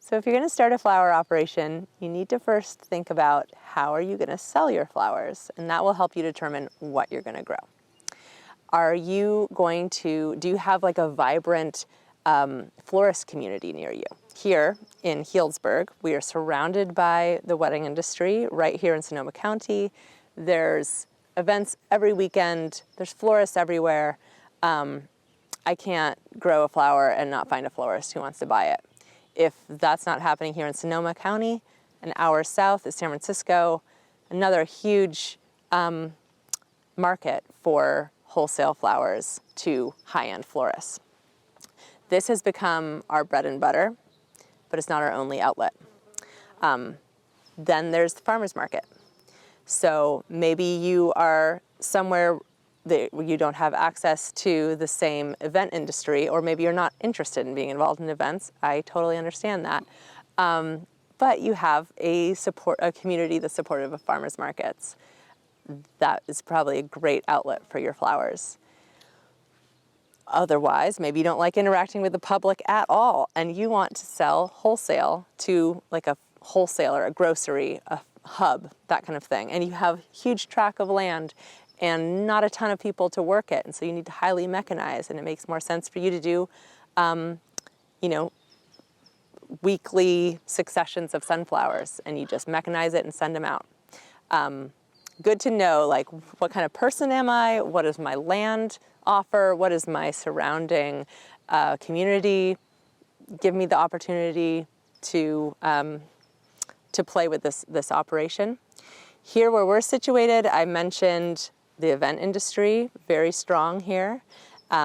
So if you're going to start a flower operation, you need to first think about how are you going to sell your flowers, and that will help you determine what you're going to grow. Do you have like a vibrant florist community near you? Here in Healdsburg, we are surrounded by the wedding industry right here in Sonoma County. There's events every weekend, there's florists everywhere. I can't grow a flower and not find a florist who wants to buy it. If that's not happening here in Sonoma County, an hour south is San Francisco, another huge market for wholesale flowers to high-end florists. This has become our bread and butter, but it's not our only outlet. Then there's the farmer's market. So maybe you are somewhere that you don't have access to the same event industry, or maybe you're not interested in being involved in events. I totally understand that. But you have a community that's supportive of farmers markets. That is probably a great outlet for your flowers. Otherwise, maybe you don't like interacting with the public at all, and you want to sell wholesale to like a wholesaler, a grocery, a hub, that kind of thing. And you have huge tract of land and not a ton of people to work it. And so you need to highly mechanize, and it makes more sense for you to do, weekly successions of sunflowers, and you just mechanize it and send them out. Good to know, like, what kind of person am I? What does my land offer? What is my surrounding community give me the opportunity to play with this operation? Here where we're situated, I mentioned the event industry, very strong here.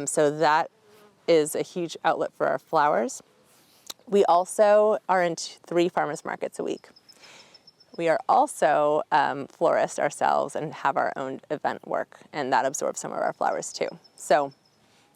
So that is a huge outlet for our flowers. We also are in 3 farmers markets a week. We are also florists ourselves and have our own event work, and that absorbs some of our flowers too. So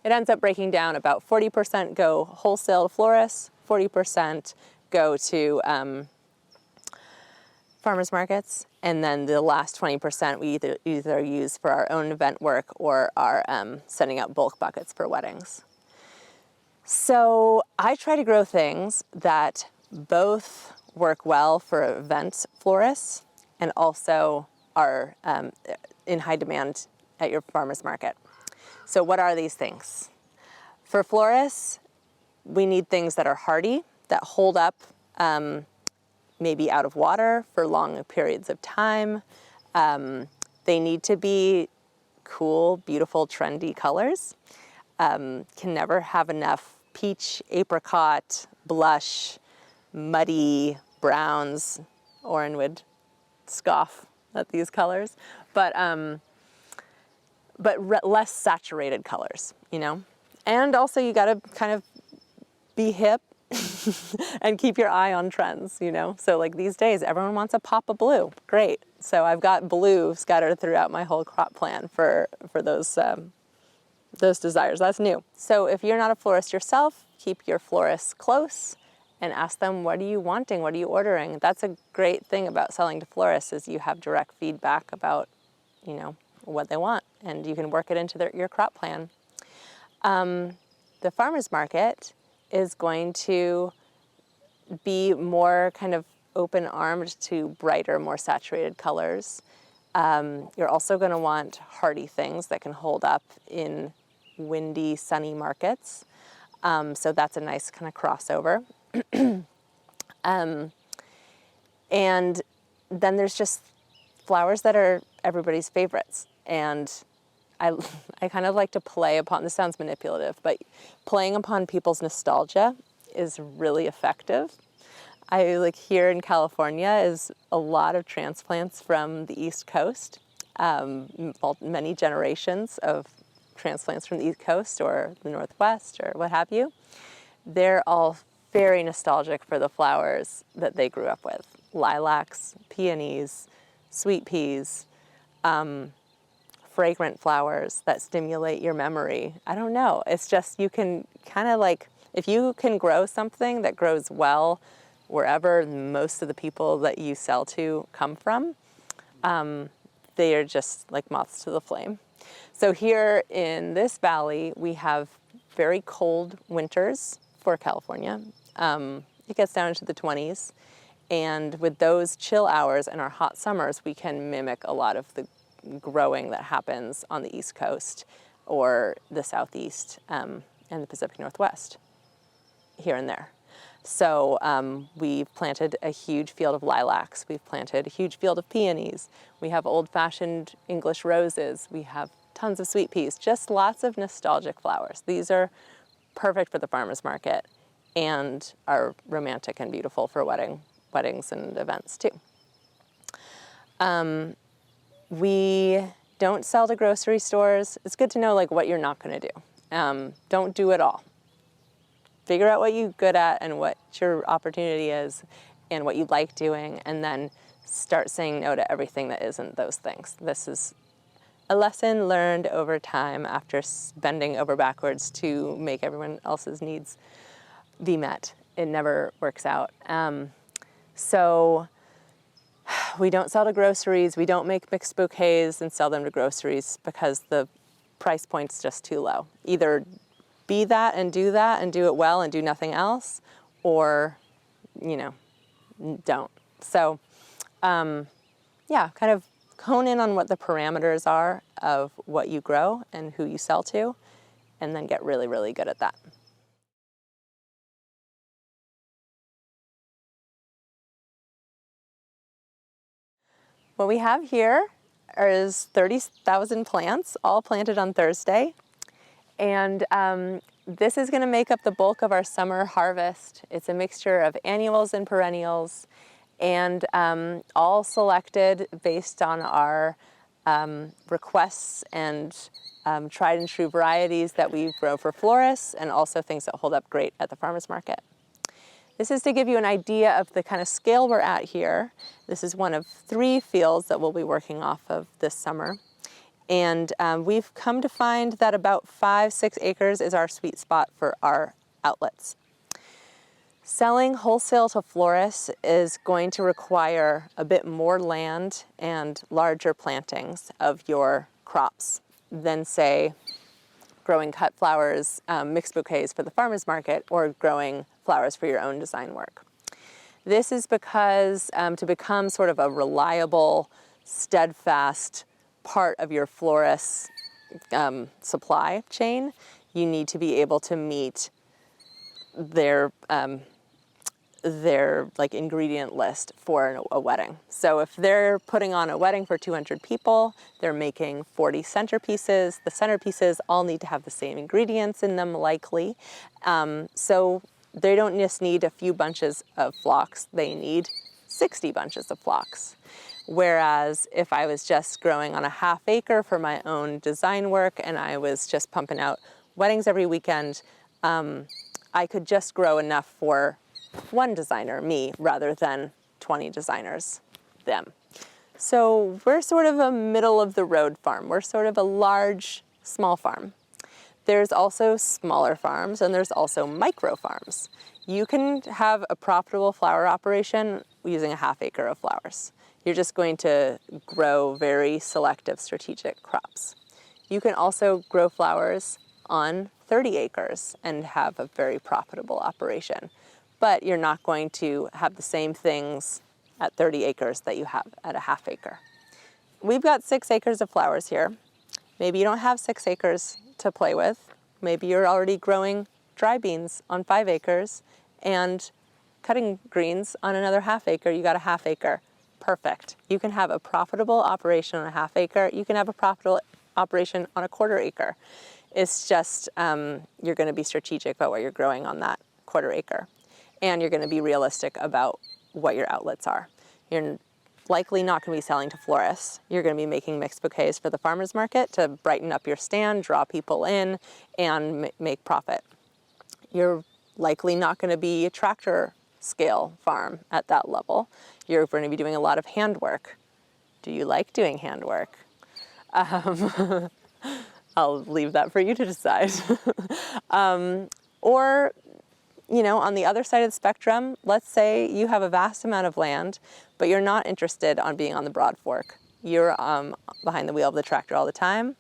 it ends up breaking down about 40% go wholesale to florists, 40% go to farmers markets, and then the last 20% we either use for our own event work or are sending out bulk buckets for weddings. So I try to grow things that both work well for event florists and also are in high demand at your farmer's market. So what are these things? For florists, we need things that are hardy, that hold up maybe out of water for long periods of time. They need to be cool, beautiful, trendy colors. Can never have enough peach, apricot, blush, muddy browns. Oren would scoff at these colors, but less saturated colors, you know? And also you gotta kind of be hip and keep your eye on trends, you know? So like these days, everyone wants a pop of blue. Great. So I've got blue scattered throughout my whole crop plan for those desires. That's new. So if you're not a florist yourself, keep your florists close and ask them, what are you wanting? What are you ordering? That's a great thing about selling to florists, is you have direct feedback about, you know, what they want, and you can work it into your crop plan. The farmer's market is going to be more kind of open-armed to brighter, more saturated colors. You're also going to want hardy things that can hold up in windy, sunny markets. So that's a nice kind of crossover. And then there's just flowers that are everybody's favorites. And I kind of like to play upon, this sounds manipulative, but playing upon people's nostalgia is really effective. Here in California is a lot of transplants from the East Coast, many generations of transplants from the East Coast or the Northwest or what have you. They're all very nostalgic for the flowers that they grew up with. Lilacs, peonies, sweet peas, fragrant flowers that stimulate your memory. I don't know. It's just, you can kind of like, if you can grow something that grows well wherever most of the people that you sell to come from, they are just like moths to the flame. So here in this valley, we have very cold winters for California. it gets down into the 20s. And with those chill hours and our hot summers, we can mimic a lot of the growing that happens on the East Coast or the Southeast and the Pacific Northwest, here and there. So we've planted a huge field of lilacs. We've planted a huge field of peonies. We have old-fashioned English roses. We have tons of sweet peas, just lots of nostalgic flowers. These are perfect for the farmer's market and are romantic and beautiful for weddings and events too. We don't sell to grocery stores. It's good to know like what you're not going to do. Don't do it all. Figure out what you're good at and what your opportunity is and what you like doing, and then start saying no to everything that isn't those things. This is a lesson learned over time after bending over backwards to make everyone else's needs be met. It never works out. So we don't sell to groceries. We don't make mixed bouquets and sell them to groceries because the price point's just too low. Either be that and do it well and do nothing else, or, you know, don't. So, yeah, kind of hone in on what the parameters are of what you grow and who you sell to, and then get really, really good at that. What we have here is 30,000 plants, all planted on Thursday. And this is going to make up the bulk of our summer harvest. It's a mixture of annuals and perennials, and all selected based on our requests and tried and true varieties that we grow for florists, and also things that hold up great at the farmer's market. This is to give you an idea of the kind of scale we're at here. This is one of 3 fields that we'll be working off of this summer. And we've come to find that about 5-6 acres is our sweet spot for our outlets. Selling wholesale to florists is going to require a bit more land and larger plantings of your crops than, say, growing cut flowers, mixed bouquets for the farmer's market, or growing flowers for your own design work. This is because to become sort of a reliable, steadfast part of your florist's supply chain, you need to be able to meet their like ingredient list for a wedding. So if they're putting on a wedding for 200 people, they're making 40 centerpieces. The centerpieces all need to have the same ingredients in them, likely. So they don't just need a few bunches of phlox, they need 60 bunches of phlox. Whereas if I was just growing on a half acre for my own design work and I was just pumping out weddings every weekend, I could just grow enough for one designer, me, rather than 20 designers, them. So we're sort of a middle of the road farm. We're sort of a large, small farm. There's also smaller farms and there's also micro farms. You can have a profitable flower operation using a half acre of flowers. You're just going to grow very selective strategic crops. You can also grow flowers on 30 acres and have a very profitable operation. But you're not going to have the same things at 30 acres that you have at a half acre. We've got 6 acres of flowers here. Maybe you don't have 6 acres to play with. Maybe you're already growing dry beans on 5 acres and cutting greens on another half acre. You got a half acre. Perfect. You can have a profitable operation on a half acre. You can have a profitable operation on a quarter acre. It's just you're going to be strategic about what you're growing on that quarter acre. And you're going to be realistic about what your outlets are. You're likely not going to be selling to florists. You're going to be making mixed bouquets for the farmer's market to brighten up your stand, draw people in, and make profit. You're likely not going to be a tractor scale farm at that level. You're going to be doing a lot of handwork. Do you like doing handwork? I'll leave that for you to decide. Or, you know, on the other side of the spectrum, let's say you have a vast amount of land, but you're not interested on being on the Broad Fork. You're behind the wheel of the tractor all the time,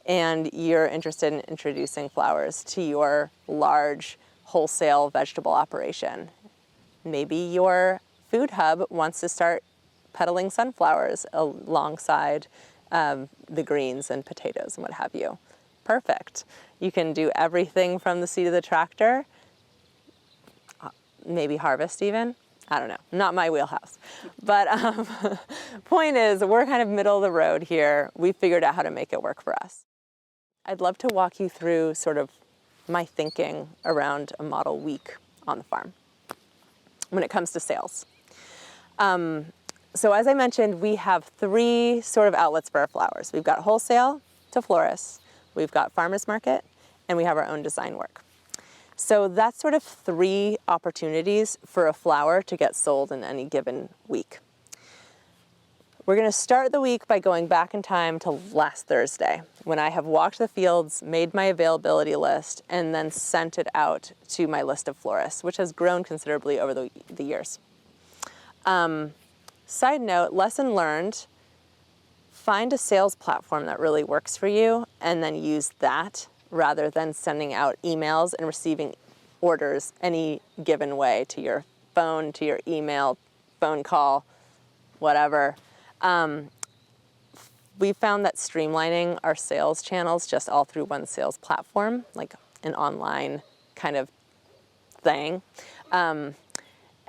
and you're interested in introducing flowers to your large wholesale vegetable operation. Maybe your food hub wants to start peddling sunflowers alongside the greens and potatoes and what have you. Perfect. You can do everything from the seat of the tractor, maybe harvest even. I don't know, not my wheelhouse. But point is, we're kind of middle of the road here. We figured out how to make it work for us. I'd love to walk you through sort of my thinking around a model week on the farm when it comes to sales. So as I mentioned, we have 3 sort of outlets for our flowers. We've got wholesale to florists, we've got farmers market, and we have our own design work. So that's sort of 3 opportunities for a flower to get sold in any given week. We're going to start the week by going back in time to last Thursday, when I have walked the fields, made my availability list, and then sent it out to my list of florists, which has grown considerably over the years. Side note, lesson learned, find a sales platform that really works for you and then use that rather than sending out emails and receiving orders any given way to your phone, to your email, phone call, whatever. We found that streamlining our sales channels just all through one sales platform, like an online kind of thing,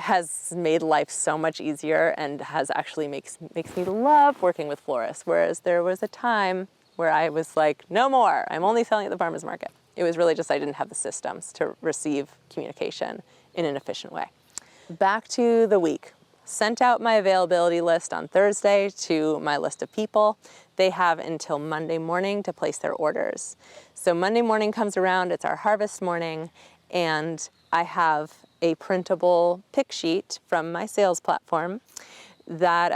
has made life so much easier and has actually makes me love working with florists. Whereas there was a time where I was like, no more, I'm only selling at the farmer's market. It was really just I didn't have the systems to receive communication in an efficient way. Back to the week. Sent out my availability list on Thursday to my list of people. They have until Monday morning to place their orders. So Monday morning comes around, it's our harvest morning, and I have a printable pick sheet from my sales platform that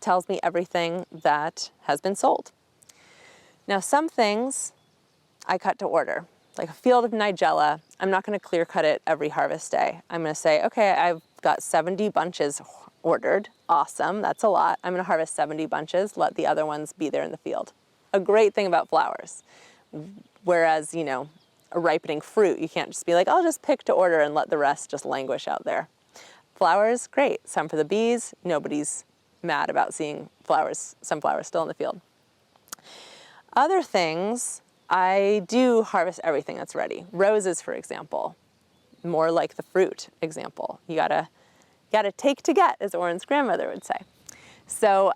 tells me everything that has been sold. Now, some things I cut to order, like a field of nigella. I'm not going to clear cut it every harvest day. I'm going to say, okay, I've got 70 bunches ordered. Awesome, that's a lot. I'm going to harvest 70 bunches, let the other ones be there in the field. A great thing about flowers. Whereas, you know, a ripening fruit, you can't just be like, I'll just pick to order and let the rest just languish out there. Flowers, great. Some for the bees. Nobody's mad about seeing flowers, some flowers still in the field. Other things, I do harvest everything that's ready. Roses, for example, more like the fruit example. You gotta take to get, as Oren's grandmother would say. So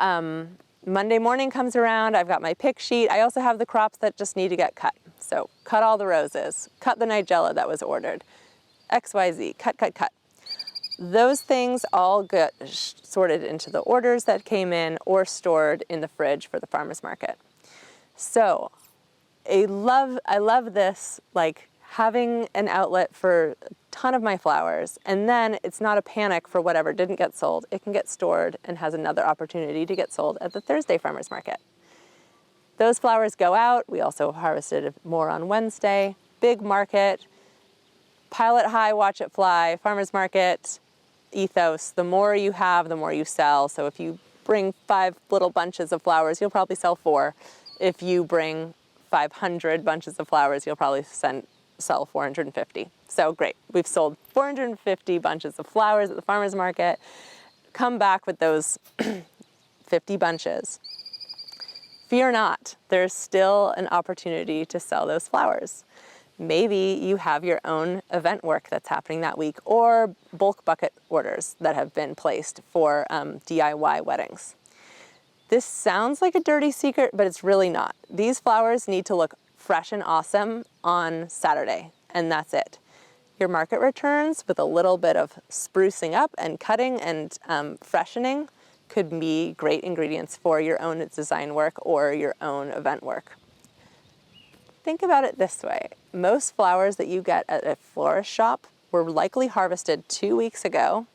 Monday morning comes around, I've got my pick sheet. I also have the crops that just need to get cut. So cut all the roses, cut the nigella that was ordered, XYZ, cut. Those things all get sorted into the orders that came in or stored in the fridge for the farmer's market. So I love this, like having an outlet for a ton of my flowers, and then it's not a panic for whatever didn't get sold. It can get stored and has another opportunity to get sold at the Thursday farmer's market. Those flowers go out. We also harvested more on Wednesday. Big market, pile it high, watch it fly, farmer's market ethos. The more you have, the more you sell. So if you bring 5 little bunches of flowers, you'll probably sell 4. If you bring 500 bunches of flowers, you'll probably sell 450. So great, we've sold 450 bunches of flowers at the farmer's market. Come back with those 50 bunches. Fear not, there's still an opportunity to sell those flowers. Maybe you have your own event work that's happening that week, or bulk bucket orders that have been placed for DIY weddings. This sounds like a dirty secret, but it's really not. These flowers need to look fresh and awesome on Saturday, and that's it. Your market returns with a little bit of sprucing up and cutting and freshening could be great ingredients for your own design work or your own event work. Think about it this way. Most flowers that you get at a florist shop were likely harvested 2 weeks ago.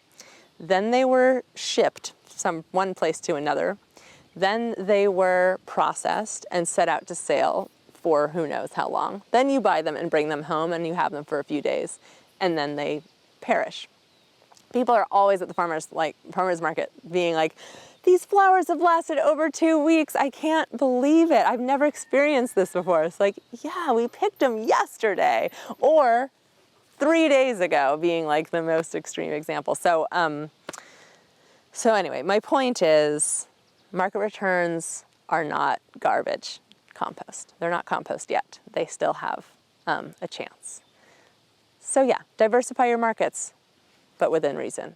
Then they were shipped from one place to another. Then they were processed and set out to sale for who knows how long. Then you buy them and bring them home and you have them for a few days, and then they perish. People are always at the farmer's market being like, these flowers have lasted over 2 weeks. I can't believe it. I've never experienced this before. It's like, yeah, we picked them yesterday. Or 3 days ago being like the most extreme example. So, so anyway, my point is market returns are not garbage compost. They're not compost yet. They still have a chance. So yeah, diversify your markets, but within reason.